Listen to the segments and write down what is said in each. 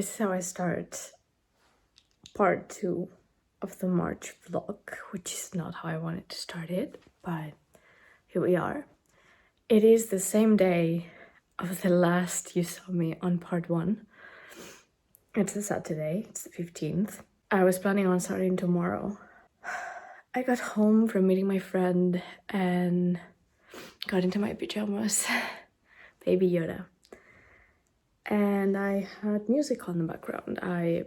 this is how I start part 2 of the March vlog, which is not how I wanted to start it, but here we are. It is the same day of the last you saw me on part 1. It's a Saturday, it's the 15th. I was planning on starting tomorrow. I got home from meeting my friend and got into my pajamas, Baby Yoda. And I had music on the background. I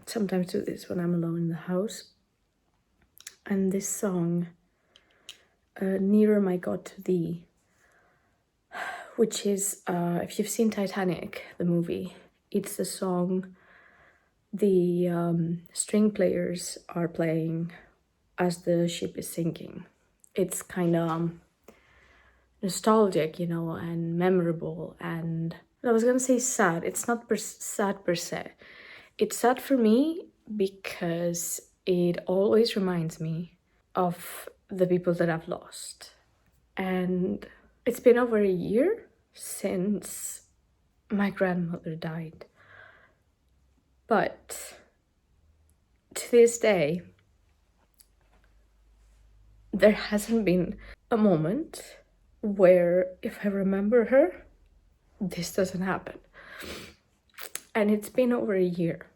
sometimes do this when I'm alone in the house. And this song, Nearer My God to Thee, which is, if you've seen Titanic, the movie, it's the song the string players are playing as the ship is sinking. It's kind of nostalgic, you know, and memorable, and I was gonna say sad. It's not sad per se. It's sad for me because it always reminds me of the people that I've lost. And it's been over a year since my grandmother died. But to this day, there hasn't been a moment where if I remember her, this doesn't happen. And it's been over a year.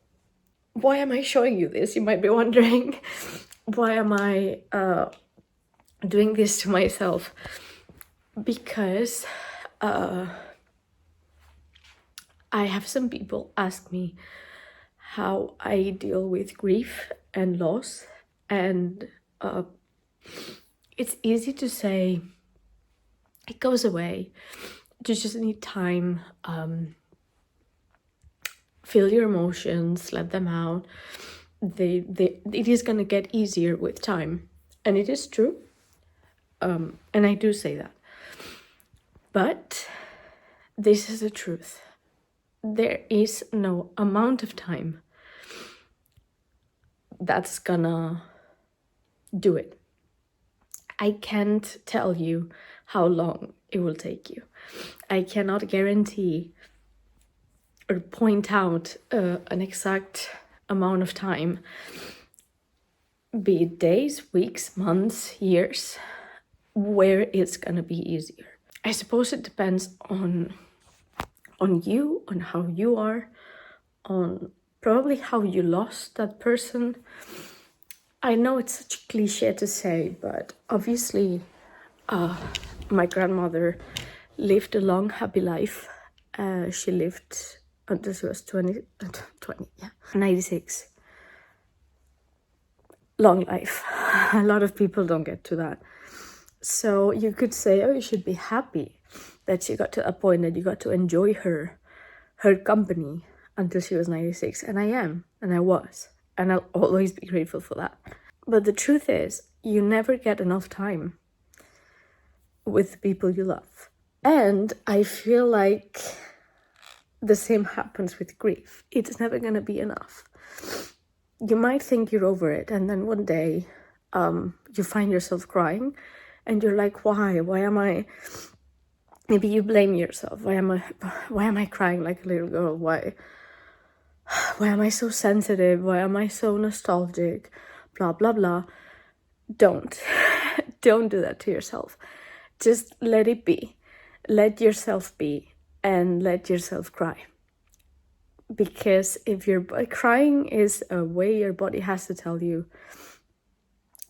Why am I showing you this? You might be wondering. Why am I doing this to myself? Because I have some people ask me how I deal with grief and loss, and it's easy to say it goes away. You just need time. Feel your emotions, let them out. It is gonna get easier with time, and it is true. And I do say that. But this is the truth. There is no amount of time that's gonna do it. I can't tell you how long it will take you. I cannot guarantee or point out an exact amount of time, be it days, weeks, months, years, where it's gonna be easier. I suppose it depends on you, on how you are, on probably how you lost that person. I know it's such a cliche to say, but obviously my grandmother lived a long, happy life. She lived until she was 96. Long life. A lot of people don't get to that. So you could say, oh, you should be happy that she got to a point that you got to enjoy her company until she was 96. And I am, and I was, and I'll always be grateful for that. But the truth is, you never get enough time with the people you love. And I feel like the same happens with grief. It's never gonna be enough. You might think you're over it, and then one day you find yourself crying, and you're like, why am I? Maybe you blame yourself. Why am I crying like a little girl? Why am I so sensitive? Why am I so nostalgic? Blah blah blah. Don't do that to yourself. Just let it be. Let yourself be, and let yourself cry. Because if crying is a way your body has to tell you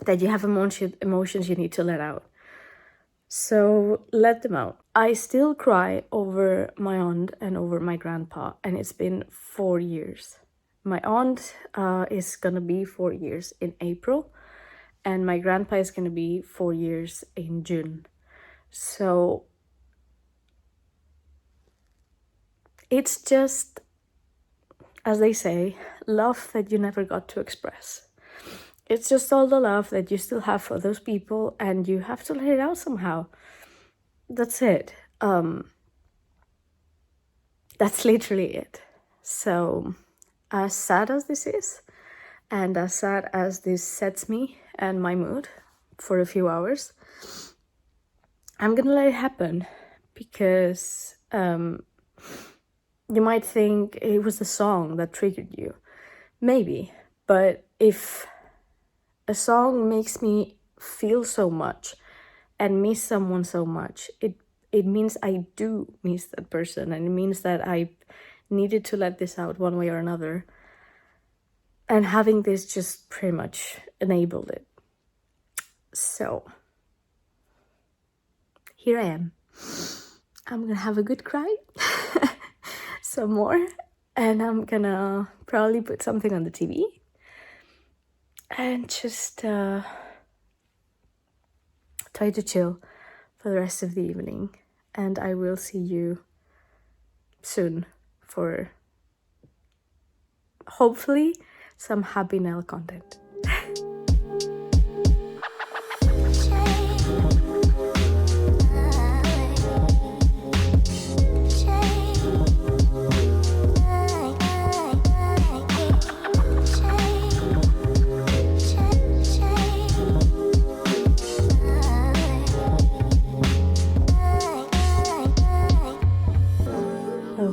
that you have emotions you need to let out. So let them out. I still cry over my aunt and over my grandpa, and it's been 4 years. My aunt is gonna be 4 years in April, and my grandpa is gonna be 4 years in June. So it's just, as they say, love that you never got to express. It's just all the love that you still have for those people, and you have to let it out somehow. That's it. That's literally it. So, as sad as this is, and as sad as this sets me and my mood for a few hours, I'm gonna let it happen, because You might think it was the song that triggered you. Maybe. But if a song makes me feel so much and miss someone so much, it means I do miss that person, and it means that I needed to let this out one way or another. And having this just pretty much enabled it. So here I am. I'm gonna have a good cry some more, and I'm gonna probably put something on the TV and just try to chill for the rest of the evening. And I will see you soon for hopefully some happy nail content.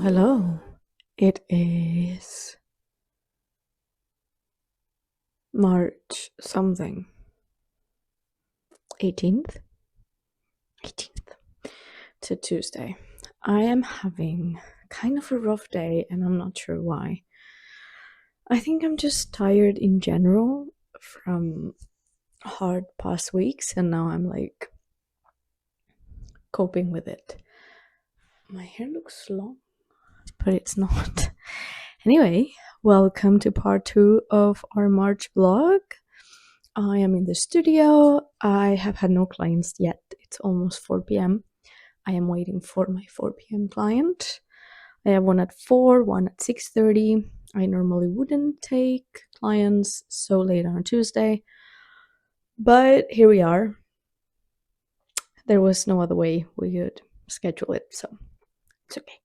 Hello. It is March something. 18th? 18th. It's a Tuesday. I am having kind of a rough day, and I'm not sure why. I think I'm just tired in general from hard past weeks, and now I'm like coping with it. My hair looks long, but it's not. Anyway, welcome to part 2 of our March vlog. I am in the studio. I have had no clients yet. It's almost 4 p.m. I am waiting for my 4 p.m. client. I have one at 4, one at 6:30. I normally wouldn't take clients so late on a Tuesday, but here we are. There was no other way we could schedule it, so it's okay.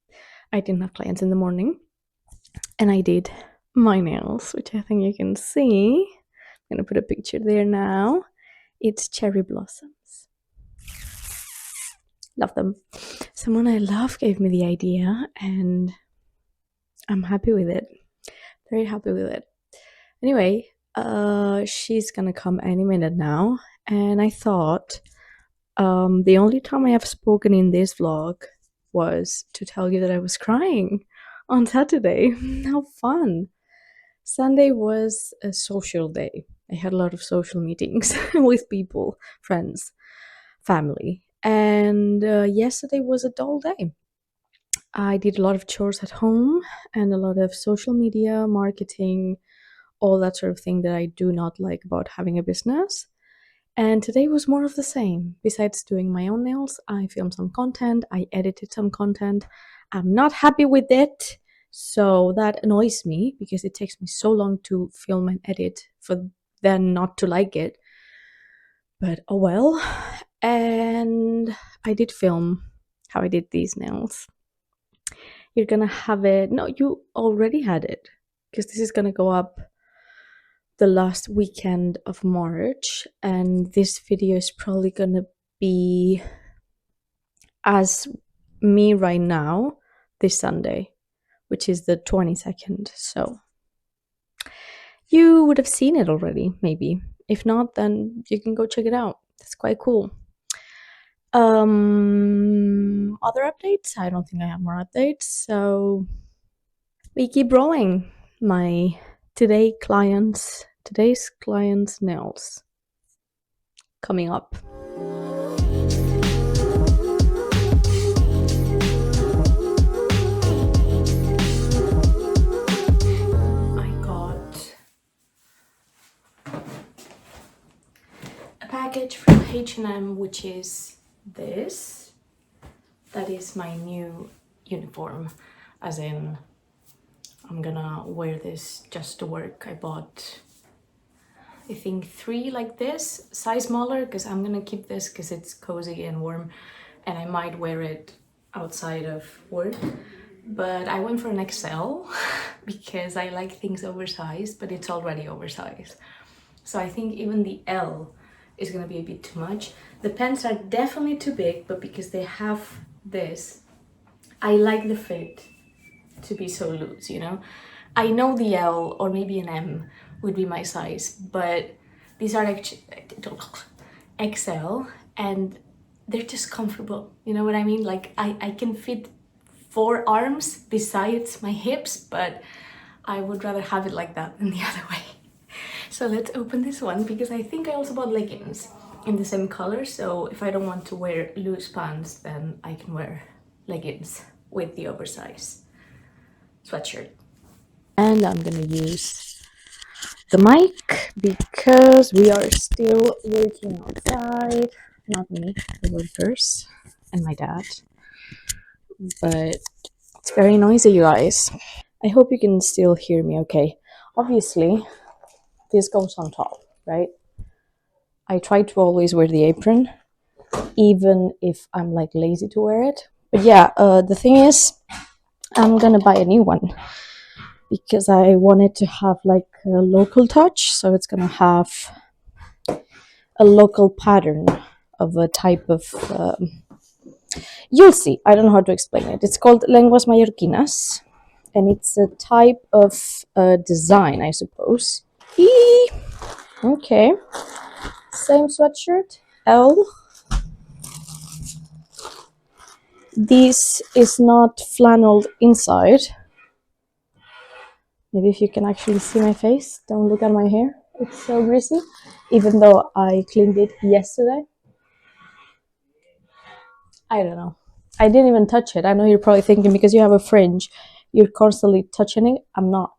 I didn't have clients in the morning, and I did my nails, which I think you can see. I'm gonna put a picture there now. It's cherry blossoms. Love them. Someone I love gave me the idea, and I'm happy with it. Very happy with it. Anyway, she's gonna come any minute now, and I thought the only time I have spoken in this vlog was to tell you that I was crying on Saturday. How fun! Sunday was a social day. I had a lot of social meetings with people, friends, family, and yesterday was a dull day. I did a lot of chores at home and a lot of social media, marketing, all that sort of thing that I do not like about having a business. And today was more of the same. Besides doing my own nails, I filmed some content, I edited some content. I'm not happy with it, so that annoys me because it takes me so long to film and edit for then not to like it. But oh well. And I did film how I did these nails. You're gonna have it. No, you already had it because this is gonna go up the last weekend of March, and this video is probably gonna be as me right now this Sunday, which is the 22nd. So you would have seen it already, maybe. If not, then you can go check it out. That's quite cool. Other updates? I don't think I have more updates, so we keep rolling. Today's client's nails coming up. I got a package from H&M, which is this. That is my new uniform, as in I'm gonna wear this just to work. I bought, I think, 3 like this, size smaller, because I'm gonna keep this because it's cozy and warm, and I might wear it outside of work. But I went for an XL because I like things oversized, but it's already oversized. So I think even the L is gonna be a bit too much. The pants are definitely too big, but because they have this, I like the fit. to be so loose, you know? I know the L or maybe an M would be my size, but these are like XL and they're just comfortable. You know what I mean? Like I can fit 4 arms besides my hips, but I would rather have it like that than the other way. So let's open this one because I think I also bought leggings in the same color. So if I don't want to wear loose pants, then I can wear leggings with the oversized sweatshirt. And I'm gonna use the mic because we are still working outside. Not me, the workers and my dad. But it's very noisy, you guys. I hope you can still hear me okay. Obviously, this goes on top, right? I try to always wear the apron, even if I'm like lazy to wear it. But yeah, the thing is, I'm gonna buy a new one because I wanted to have like a local touch. So it's gonna have a local pattern of a type of. You'll see. I don't know how to explain it. It's called lenguas mallorquinas, and it's a type of design, I suppose. Eee! Okay. Same sweatshirt. L. This is not flanneled inside. Maybe if you can actually see my face. Don't look at my hair. It's so greasy. Even though I cleaned it yesterday. I don't know. I didn't even touch it. I know you're probably thinking because you have a fringe, you're constantly touching it. I'm not.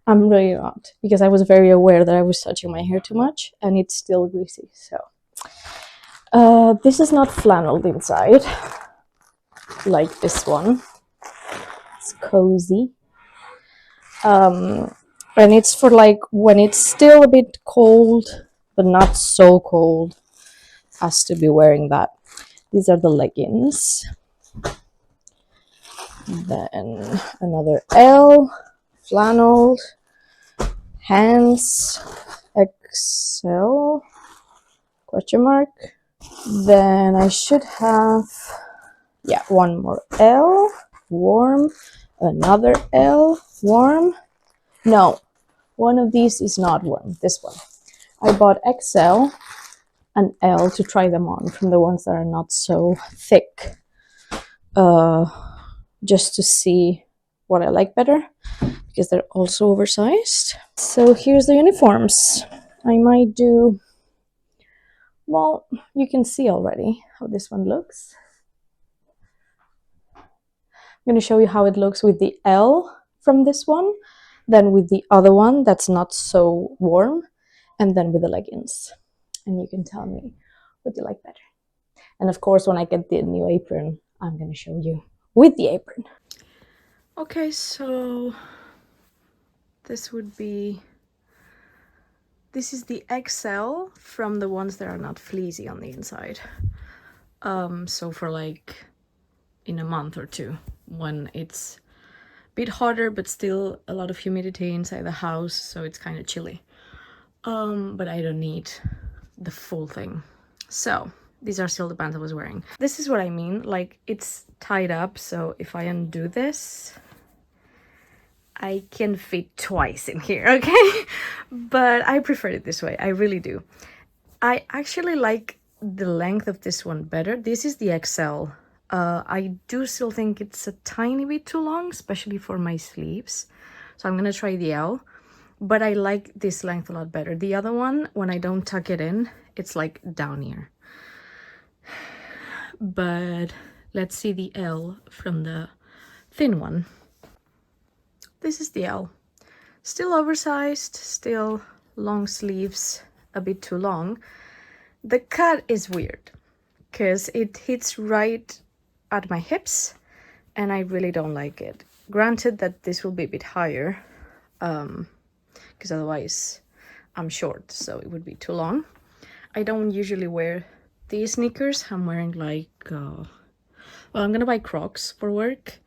I'm really not. Because I was very aware that I was touching my hair too much and it's still greasy. So this is not flanneled inside like this one. It's cozy. And it's for like when it's still a bit cold, but not so cold as to be wearing that. These are the leggings. Then another L, flannel, hands, XL, question mark. Then I should have, yeah, one more L, warm, another L, warm. No, one of these is not warm, this one. I bought XL and L to try them on from the ones that are not so thick. Just to see what I like better because they're also oversized. So here's the uniforms. I might do, well, you can see already how this one looks. I'm going to show you how it looks with the L from this one, then with the other one that's not so warm, and then with the leggings. And you can tell me what you like better. And of course, when I get the new apron, I'm going to show you with the apron. Okay, so this is the XL from the ones that are not fleecy on the inside. So for like in a month or two when it's a bit hotter but still a lot of humidity inside the house, so it's kind of chilly. But I don't need the full thing. So these are still the pants I was wearing. This is what I mean, like it's tied up, so if I undo this, I can fit twice in here, okay? But I prefer it this way, I really do. I actually like the length of this one better. This is the XL. I do still think it's a tiny bit too long, especially for my sleeves. So I'm gonna try the L, but I like this length a lot better. The other one, when I don't tuck it in, it's like down here. But let's see the L from the thin one. This is the L. Still oversized, still long sleeves, a bit too long. The cut is weird because it hits right at my hips and I really don't like it. Granted that this will be a bit higher because otherwise I'm short, so it would be too long. I don't usually wear these sneakers. I'm wearing like, well, I'm gonna buy Crocs for work,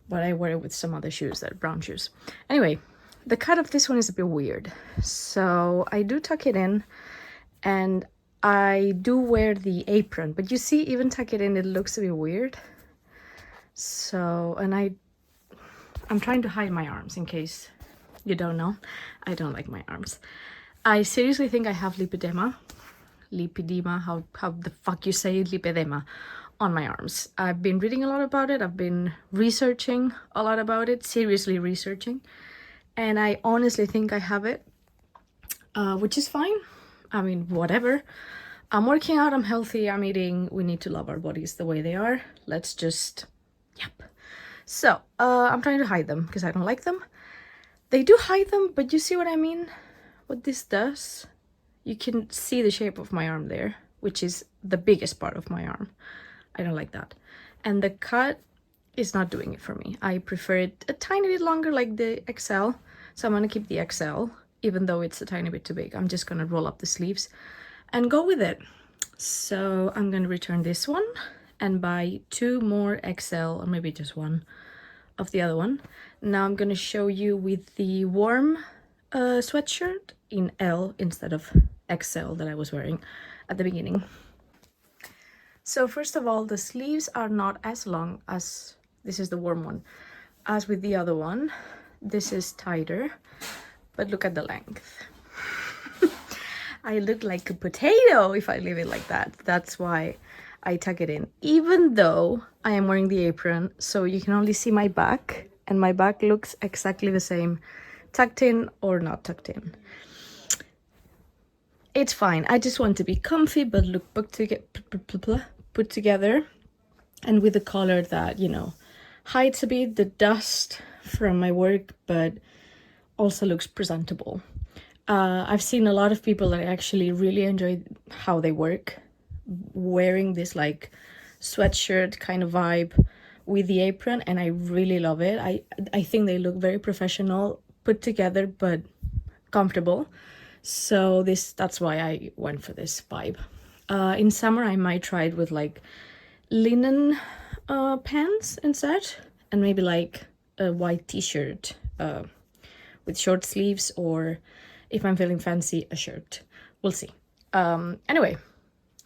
but I wear it with some other shoes that are brown shoes. Anyway, the cut of this one is a bit weird. So I do tuck it in and I do wear the apron, but you see, even tuck it in, it looks a bit weird. So, and I I'm trying to hide my arms in case you don't know. I don't like my arms. I seriously think I have lipedema. Lipedema, how the fuck you say it, lipedema, on my arms. I've been reading a lot about it. I've been researching a lot about it, seriously researching. And I honestly think I have it, which is fine. I mean, whatever. I'm working out, I'm healthy, I'm eating. We need to love our bodies the way they are. Let's just, yep. So, I'm trying to hide them because I don't like them. They do hide them, but you see what I mean? What this does? You can see the shape of my arm there, which is the biggest part of my arm. I don't like that. And the cut is not doing it for me. I prefer it a tiny bit longer, like the XL. So I'm gonna keep the XL, even though it's a tiny bit too big. I'm just gonna roll up the sleeves and go with it. So I'm gonna return this one and buy 2 more XL, or maybe just one of the other one. Now I'm gonna show you with the warm sweatshirt in L instead of XL that I was wearing at the beginning. So first of all, the sleeves are not as long as, this is the warm one, as with the other one. This is tighter, but look at the length. I look like a potato if I leave it like that. That's why I tuck it in, even though I am wearing the apron, so you can only see my back, and my back looks exactly the same, tucked in or not tucked in. It's fine. I just want to be comfy, but look put together, and with a collar that, you know, hides a bit the dust from my work, but also looks presentable. I've seen a lot of people that actually really enjoy how they work, wearing this like sweatshirt kind of vibe with the apron, and I really love it. I think they look very professional, put together, but comfortable. So that's why I went for this vibe. In summer I might try it with like linen pants instead, and maybe like a white t-shirt with short sleeves, or if I'm feeling fancy, a shirt. We'll see. Anyway,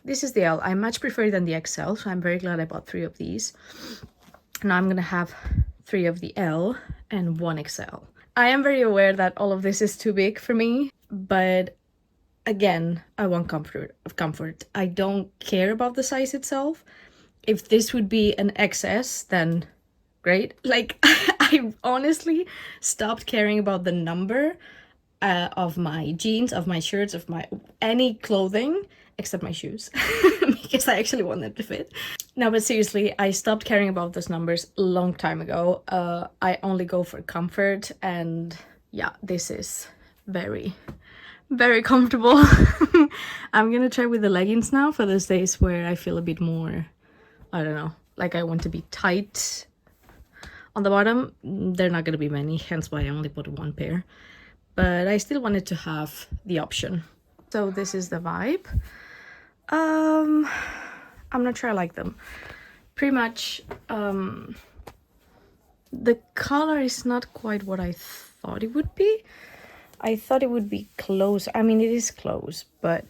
this is the L. I much prefer it than the XL, so I'm very glad I bought 3 of these. Now I'm gonna have 3 of the L and 1 XL. I am very aware that all of this is too big for me, but again, I want comfort. I don't care about the size itself. If this would be an XS, then great. Like, I honestly stopped caring about the number of my jeans, of my shirts, of my any clothing, except my shoes, because I actually want them to fit. No, but seriously, I stopped caring about those numbers a long time ago. I only go for comfort, and yeah, this is very, very comfortable. I'm gonna try with the leggings now for those days where I feel a bit more, I don't know, like I want to be tight on the bottom. They're not gonna be many, hence why I only bought 1 pair. But I still wanted to have the option. So this is the vibe. I'm not sure I like them. Pretty much, the color is not quite what I thought it would be. I thought it would be close. I mean, it is close, but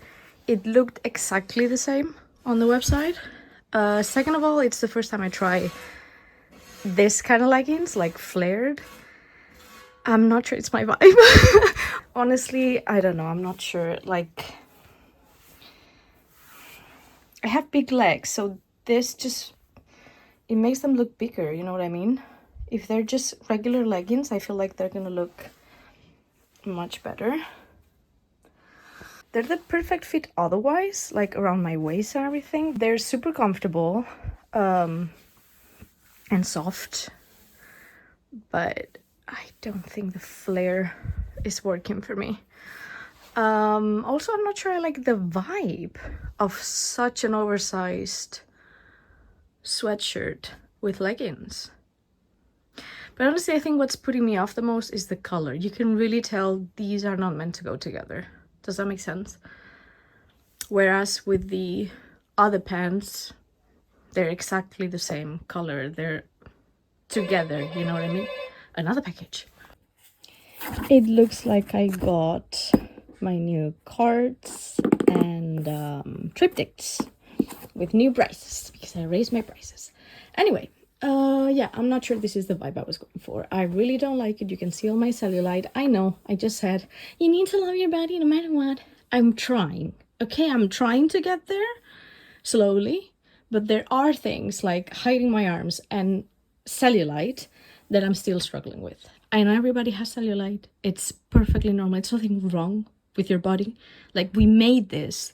it looked exactly the same on the website. Second of all, it's the first time I try this kind of leggings, like flared. I'm not sure it's my vibe. Honestly, I don't know. I'm not sure. Like, I have big legs, so this just, it makes them look bigger, you know what I mean? If they're just regular leggings, I feel like they're gonna look much better. They're the perfect fit otherwise, like around my waist and everything. They're super comfortable and soft, but I don't think the flare is working for me. Also, I'm not sure I like the vibe of such an oversized sweatshirt with leggings. But honestly, I think what's putting me off the most is the color. You can really tell these are not meant to go together. Does that make sense? Whereas with the other pants, they're exactly the same color. They're together, you know what I mean? Another package. It looks like I got my new cards and triptychs with new prices because I raised my prices. Anyway, Yeah, I'm not sure this is the vibe I was going for. I really don't like it. You can see all my cellulite. I know, I just said, you need to love your body no matter what. I'm trying, okay? I'm trying to get there slowly, but there are things like hiding my arms and cellulite that I'm still struggling with. I know everybody has cellulite. It's perfectly normal. It's nothing wrong with your body. Like, we made this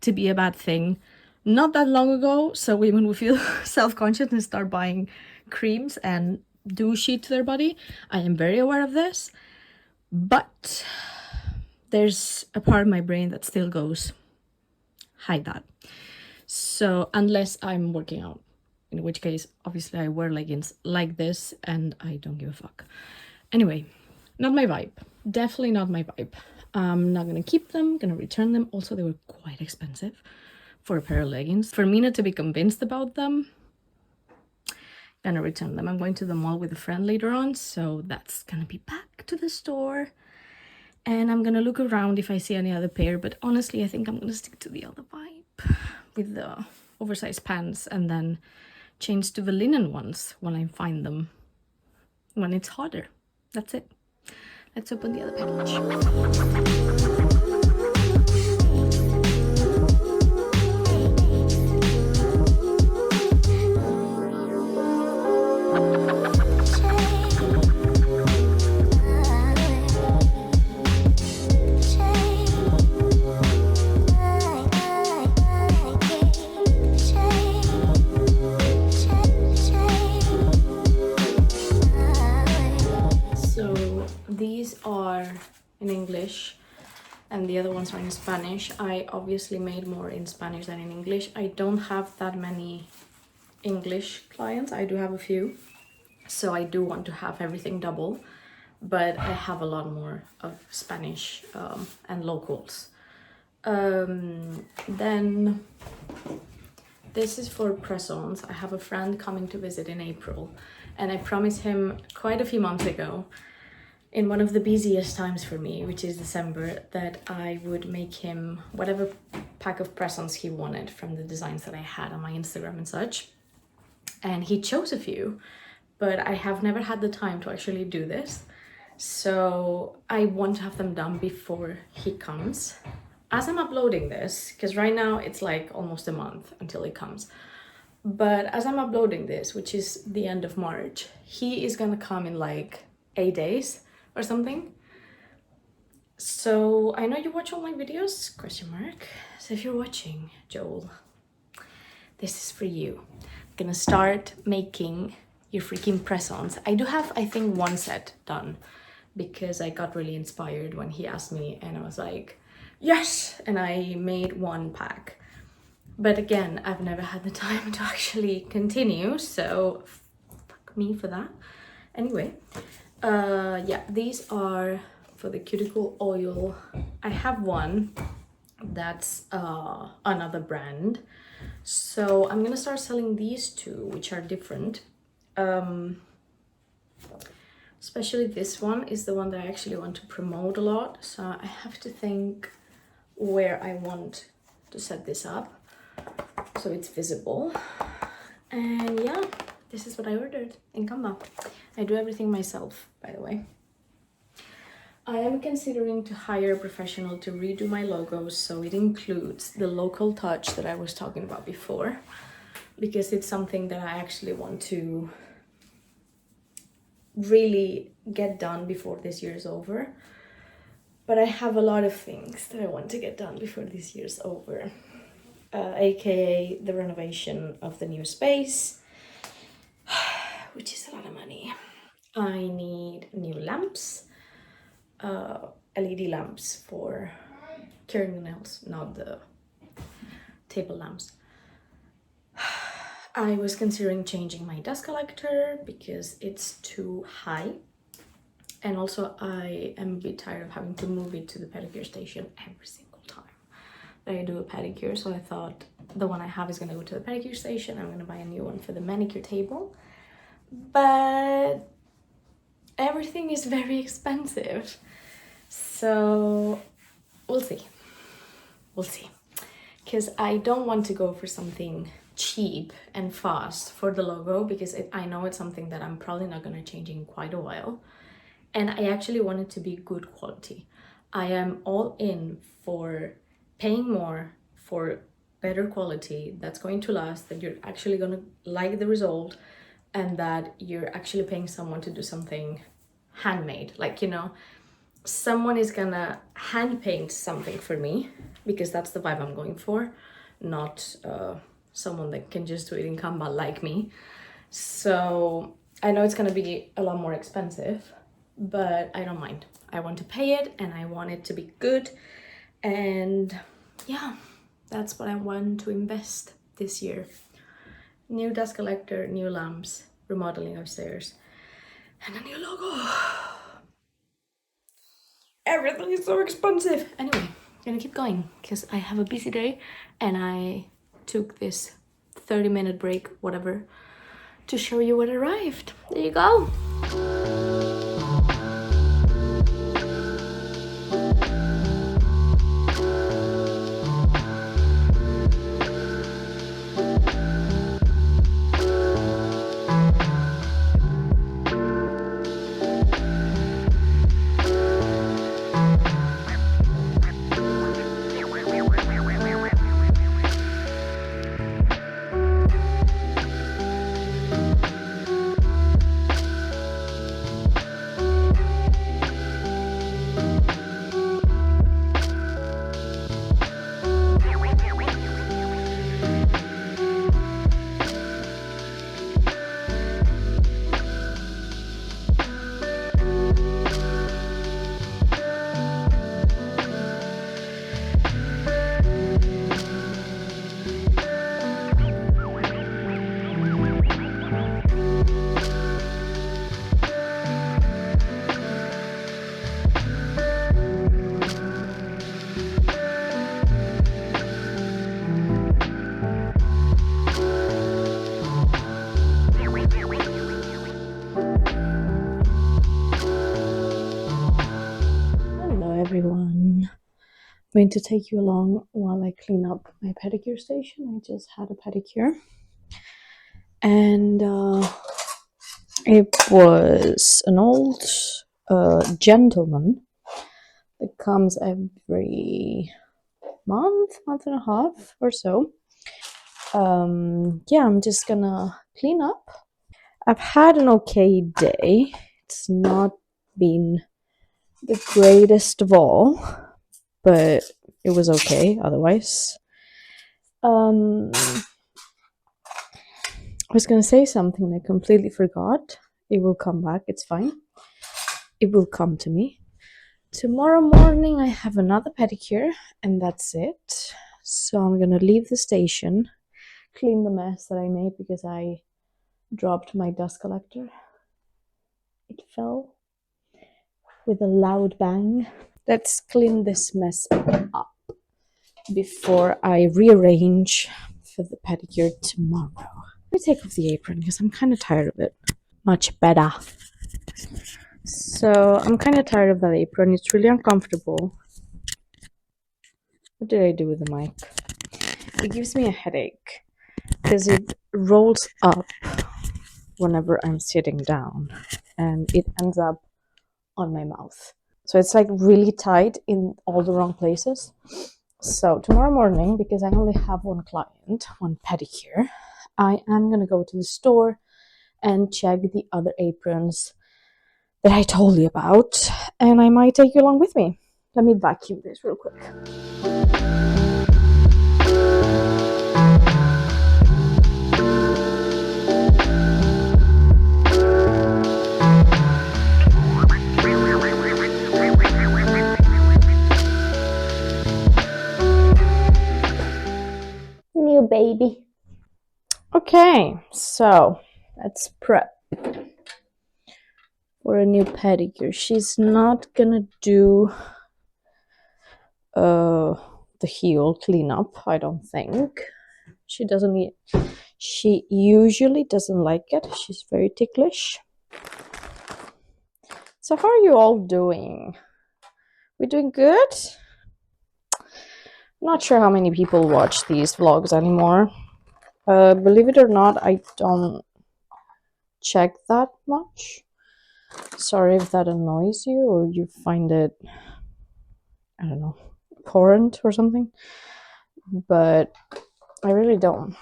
to be a bad thing not that long ago, so women will feel self-conscious and start buying creams and do shit to their body. I am very aware of this, but there's a part of my brain that still goes, hide that. So unless I'm working out, in which case obviously I wear leggings like this and I don't give a fuck. Anyway, not my vibe. Definitely not my vibe. I'm not gonna keep them, gonna return them. Also, they were quite expensive for a pair of leggings. For me not to be convinced about them, gonna return them. I'm going to the mall with a friend later on, so that's gonna be back to the store. And I'm gonna look around if I see any other pair, but honestly, I think I'm gonna stick to the other vibe with the oversized pants and then change to the linen ones when I find them, when it's hotter. That's it. Let's open the other package. These are in English and the other ones are in Spanish. I obviously made more in Spanish than in English. I don't have that many English clients. I do have a few, so I do want to have everything double, but I have a lot more of Spanish and locals. Then this is for press-ons. I have a friend coming to visit in April, and I promised him quite a few months ago, in one of the busiest times for me, which is December, that I would make him whatever pack of press-ons he wanted from the designs that I had on my Instagram and such. And he chose a few, but I have never had the time to actually do this. So I want to have them done before he comes. As I'm uploading this, because right now it's like almost a month until he comes, but as I'm uploading this, which is the end of March, he is gonna come in like 8 days or something. So I know you watch all my videos, question mark. So if you're watching, Joel, this is for you. I'm gonna start making your freaking press-ons. I do have, I think, one set done because I got really inspired when he asked me and I was like, yes! And I made one pack. But again, I've never had the time to actually continue, so fuck me for that. Anyway, yeah, these are for the cuticle oil. I have one that's another brand, so I'm gonna start selling these two, which are different. Especially this one is the one that I actually want to promote a lot, so I have to think where I want to set this up so it's visible. And yeah, this is what I ordered in Canva. I do everything myself, by the way. I am considering to hire a professional to redo my logos, so it includes the local touch that I was talking about before, because it's something that I actually want to really get done before this year is over. But I have a lot of things that I want to get done before this year's over, aka the renovation of the new space, which is a lot of money. I need new lamps, LED lamps for curing the nails, not the table lamps. I was considering changing my dust collector because it's too high. And also I am a bit tired of having to move it to the pedicure station every single time that I do a pedicure. So I thought the one I have is gonna go to the pedicure station. I'm gonna buy a new one for the manicure table. But everything is very expensive. So we'll see. We'll see. Because I don't want to go for something cheap and fast for the logo because I know it's something that I'm probably not going to change in quite a while. And I actually want it to be good quality. I am all in for paying more for better quality that's going to last, that you're actually going to like the result, and that you're actually paying someone to do something handmade. Like, you know, someone is gonna hand paint something for me because that's the vibe I'm going for, not someone that can just do it in Canva like me. So I know it's gonna be a lot more expensive, but I don't mind. I want to pay it and I want it to be good. And yeah, that's what I want to invest this year. New dust collector, new lamps, remodeling upstairs, and a new logo. Everything is so expensive. Anyway, I'm gonna keep going because I have a busy day and I took this 30-minute break, whatever, to show you what arrived. There you go. Everyone, I'm going to take you along while I clean up my pedicure station. I just had a pedicure and it was an old gentleman that comes every month and a half or so. Yeah, I'm just gonna clean up. I've had an okay day. It's not been the greatest of all, but it was okay otherwise. I was gonna say something I completely forgot. It will come back, it's fine. It will come to me. Tomorrow morning I have another pedicure and that's it. So I'm gonna leave the station, clean the mess that I made because I dropped my dust collector. It fell with a loud bang. Let's clean this mess up before I rearrange for the pedicure tomorrow. Let me take off the apron because I'm kind of tired of it. Much better. So I'm kind of tired of that apron. It's really uncomfortable. What did I do with the mic? It gives me a headache because it rolls up whenever I'm sitting down and it ends up on my mouth. So it's like really tight in all the wrong places. So tomorrow morning, because I only have one client, one pedicure, I am going to go to the store and check the other aprons that I told you about, and I might take you along with me. Let me vacuum this real quick. New baby. Okay, so let's prep for a new pedicure. She's not gonna do the heel cleanup, I don't think. She usually doesn't like it. She's very ticklish. So how are you all doing? We doing good? Not sure how many people watch these vlogs anymore. Believe it or not, I don't check that much. Sorry if that annoys you or you find it, I don't know, abhorrent or something, but I really don't.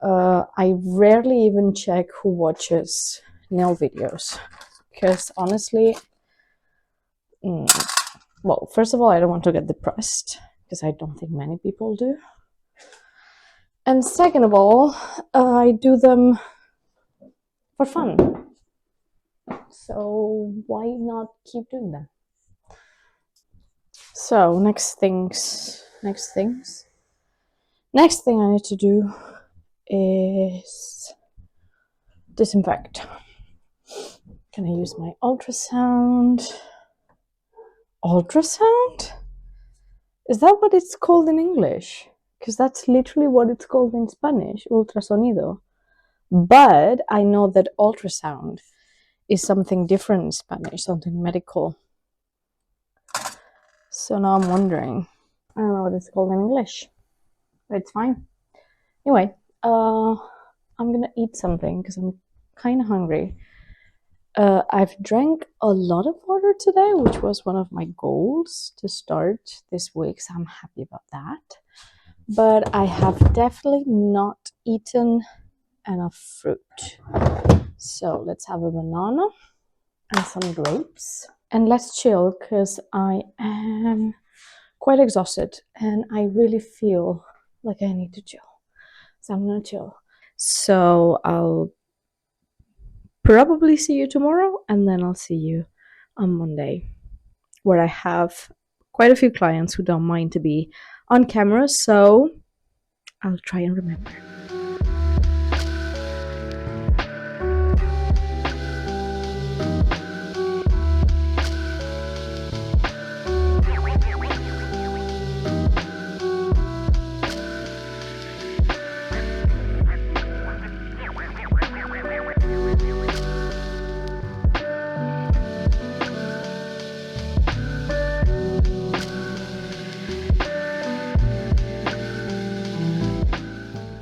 I rarely even check who watches nail videos because honestly, well, first of all, I don't want to get depressed because I don't think many people do. And second of all, I do them for fun. So why not keep doing that? So next thing I need to do is disinfect. Can I use my ultrasound? Ultrasound? Is that what it's called in English? Because that's literally what it's called in Spanish, ultrasonido. But I know that ultrasound is something different in Spanish, something medical. So now I'm wondering. I don't know what it's called in English, but it's fine. Anyway, I'm gonna eat something because I'm kind of hungry. I've drank a lot of water today, which was one of my goals to start this week, so I'm happy about that. But I have definitely not eaten enough fruit. So let's have a banana and some grapes. And let's chill because I am quite exhausted and I really feel like I need to chill. So I'm gonna chill. So I'll probably see you tomorrow and then I'll see you on Monday, where I have quite a few clients who don't mind to be on camera, so I'll try and remember.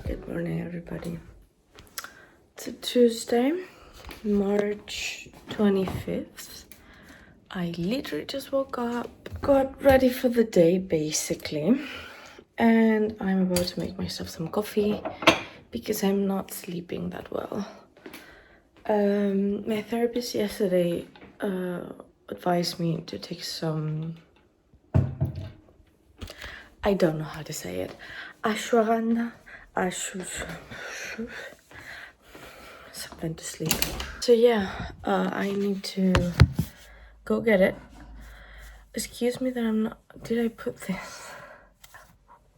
Good morning, everybody. It's a Tuesday, March 25th. I literally just woke up, got ready for the day basically, and I'm about to make myself some coffee because I'm not sleeping that well. My therapist yesterday advised me to take some, I don't know how to say it, ashwagandha, something to sleep. So yeah, I need to go get it. Excuse me that I'm not, did I put this?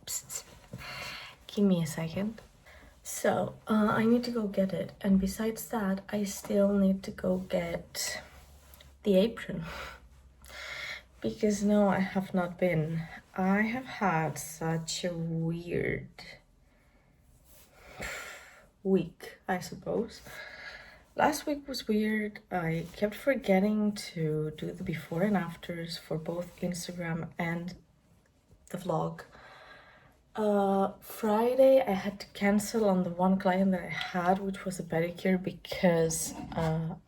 Psst. Give me a second. So, I need to go get it. And besides that, I still need to go get the apron. Because no, I have not been. I have had such a weird week, I suppose. Last week was weird. I kept forgetting to do the before and afters for both Instagram and the vlog. Friday I had to cancel on the one client that I had, which was a pedicure, because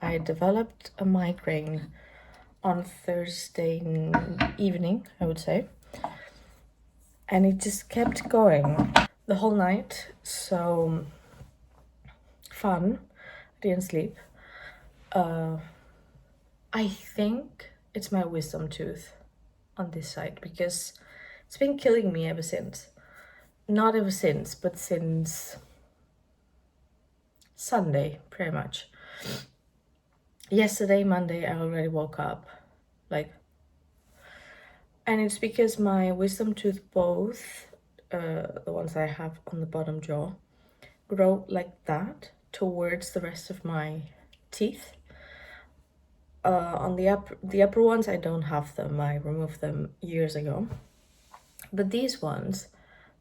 I developed a migraine on Thursday evening, I would say, and it just kept going the whole night. So fun. I didn't sleep. I think it's my wisdom tooth on this side because it's been killing me ever since. Not ever since, but since Sunday, pretty much. Yesterday, Monday, I already woke up, like, and it's because my wisdom tooth, both, the ones I have on the bottom jaw, grow like that towards the rest of my teeth. On the upper ones, I don't have them. I removed them years ago. But these ones,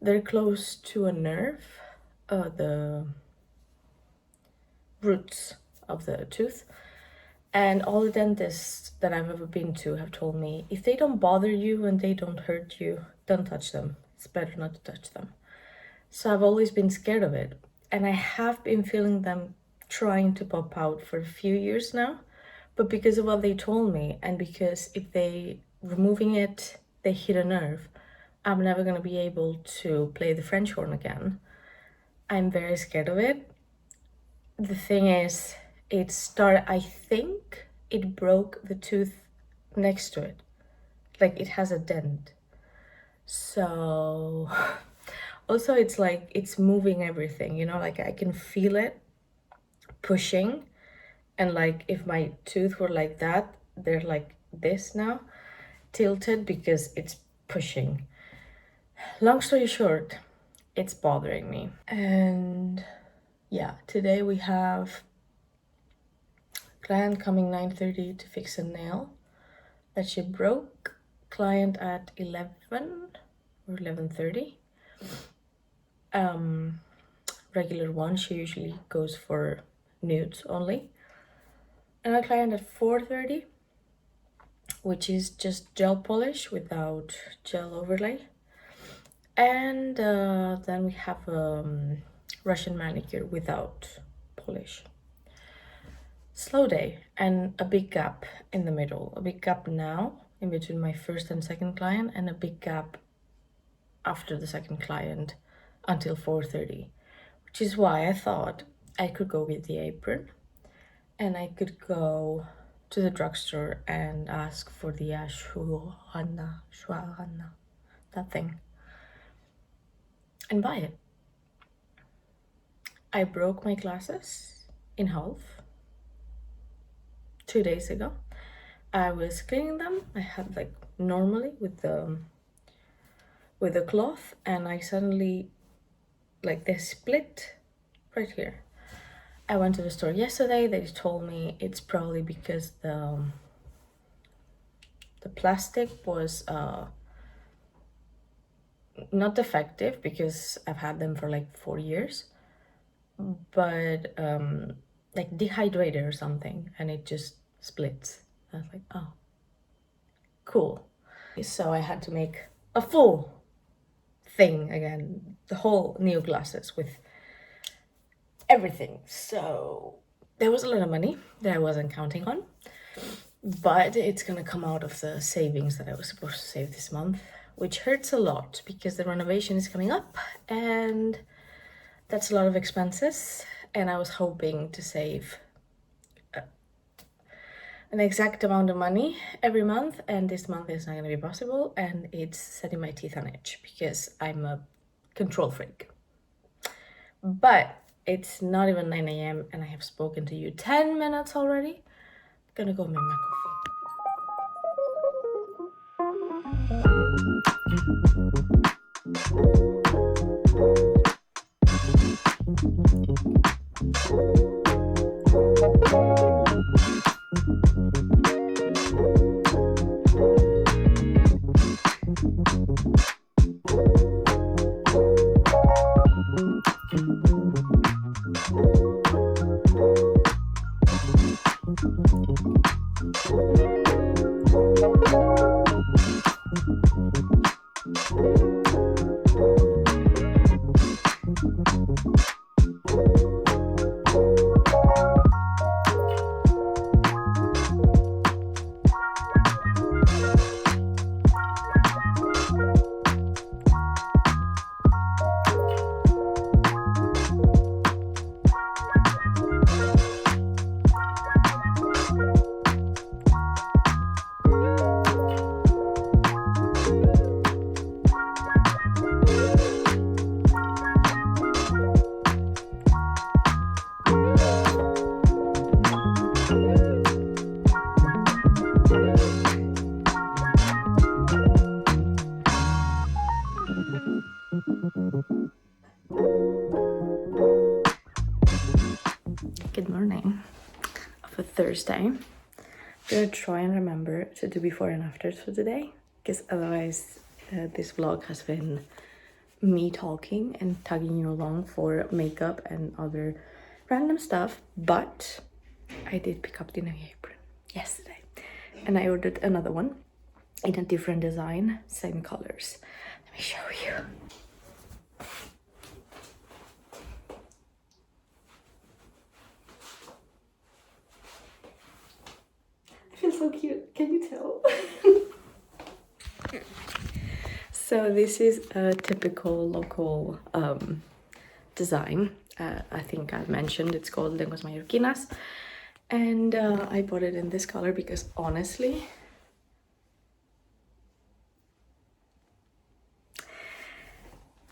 they're close to a nerve, the roots of the tooth. And all the dentists that I've ever been to have told me, if they don't bother you and they don't hurt you, don't touch them. It's better not to touch them. So I've always been scared of it. And I have been feeling them trying to pop out for a few years now. But because of what they told me, and because if they removing it, they hit a nerve, I'm never going to be able to play the French horn again. I'm very scared of it. The thing is, I think it broke the tooth next to it. Like it has a dent. So also it's like it's moving everything, you know, like I can feel it pushing. And like if my tooth were like that, they're like this now, tilted because it's pushing. Long story short, it's bothering me. And yeah, today we have client coming 9:30 to fix a nail that she broke. Client at 11 or 11:30. Regular one, she usually goes for nudes only. And a client at 4:30, which is just gel polish without gel overlay. And then we have Russian manicure without polish. Slow day and a big gap in the middle. A big gap now in between my first and second client, and a big gap after the second client until 4:30, which is why I thought I could go with the apron and I could go to the drugstore and ask for the ashwagandha, that thing, and buy it. I broke my glasses in half 2 days ago. I was cleaning them. I had like normally with the cloth, and I suddenly, like, they split right here. I went to the store yesterday. They told me it's probably because the plastic was not defective, because I've had them for like 4 years, but like dehydrated or something, and it just splits. I was like, oh, cool. So I had to make a full thing again, the whole new glasses with everything. So there was a lot of money that I wasn't counting on, but it's gonna come out of the savings that I was supposed to save this month, which hurts a lot because the renovation is coming up and that's a lot of expenses. And I was hoping to save an exact amount of money every month, and this month is not going to be possible, and it's setting my teeth on edge because I'm a control freak. But it's not even 9 a.m. and I have spoken to you 10 minutes already. I'm gonna go make my Good morning of a Thursday. I'm gonna try and remember to do before and afters for today, because otherwise this vlog has been me talking and tagging you along for makeup and other random stuff. But I did pick up the new apron yesterday and I ordered another one in a different design, same colors. Let me show you. so cute. Can you tell? So this is a typical local design. I think I mentioned it's called Lenguas Mallorquinas. And I bought it in this color because honestly,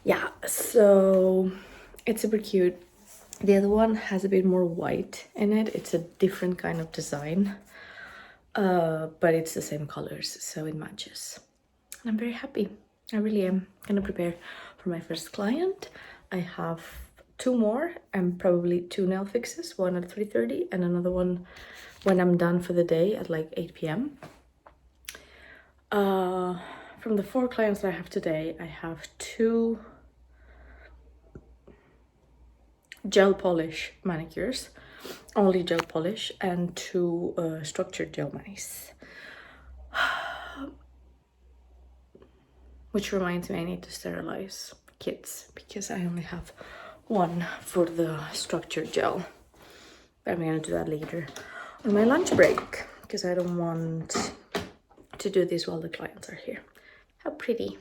yeah, so it's super cute. The other one has a bit more white in it. It's a different kind of design, but it's the same colors, so it matches. And I'm very happy. I really am. Gonna prepare for my first client. I have 2 more and probably 2 nail fixes, one at 3:30 and another one when I'm done for the day at like 8 p.m. From the 4 clients that I have today, I have 2 gel polish manicures, only gel polish, and 2 structured gel manis. Which reminds me, I need to sterilize kits because I only have 1 for the structured gel. I'm gonna do that later on my lunch break because I don't want to do this while the clients are here. How pretty.